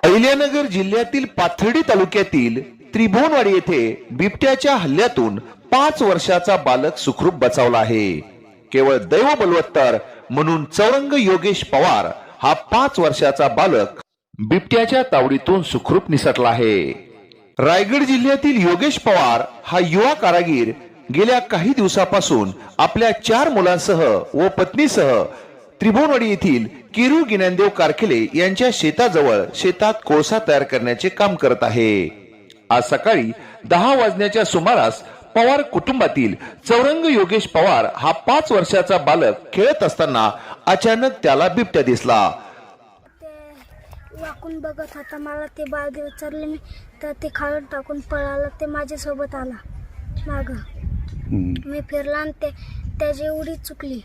अहिल्यानगर जिल्ह्यातील पाथर्डी तालुक्यातील त्रिभुवनवाडी येथे बिबट्याच्या हल्ल्यातून 5 वर्षाचा बालक सुखरूप बचावला आहे। केवळ दैव बलवत्तर म्हणून चौरंग योगेश पवार हा 5 वर्षाचा बालक बिबट्याच्या तावडीतून सुखरूप निसटला आहे। रायगड जिल्ह्यातील योगेश पवार हा युवा कारागीर गेल्या काही दिवसापासून आपल्या 4 मुलांसह व पत्नीसह त्रिभुवनवाडी येथील किरू गिनानदेव कारखेले यांच्या शेताजवळ शेतात कोळसा तयार करण्याचे काम करत आहे। आज सकाळी 10 वाजण्याच्या सुमारास पवार कुटुंबातील चौरंग योगेश पवार हा 5 वर्षाचा बालक खेळत असताना अचानक त्याला बिबट्या दिसला। वाकून बघत होता, मला ते बाळ विचारले मी तर ते खालून टाकून पळाला, ते माझ्यासोबत आला माग। मी फिरला आणि त्याची उडी चुकली।